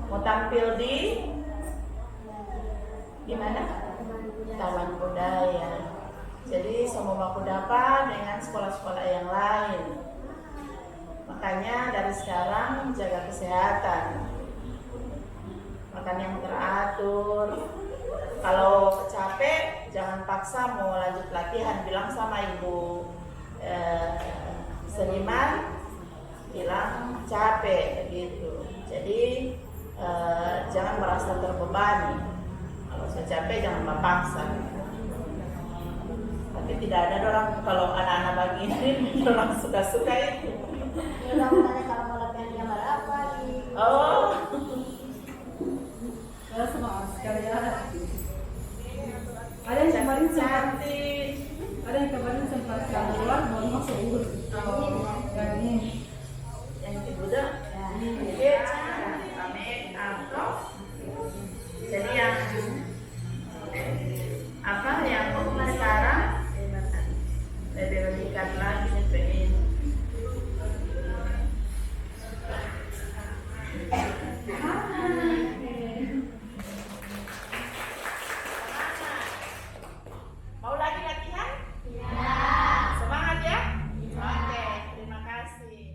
Mau tampil di mana? Taman Budaya. Jadi semua kudapan dengan sekolah-sekolah yang lain. Makanya dari sekarang jaga kesehatan, makan yang teratur. Kalau capek jangan paksa mau lanjut latihan, bilang sama ibu seniman, bilang capek gitu. Jadi jangan merasa terbebani. Kalau saya capek jangan memaksa. Tapi tidak ada orang, kalau anak-anak begini orang suka-suka itu. Mudah-mudahan kalau mau latihan jam berapa di? Oh. Semangat sekali ya. Ada yang kemarin cantik. Ada yang kemarin sempat keluar mau masuk urut. Yang ini. Yang itu Buddha. Iya cantik. Make up. Jadi yang apa yang sekarang lebih meningkat lagi pengen. Mau lagi latihan? Ya. Semangat ya? Oke, terima kasih.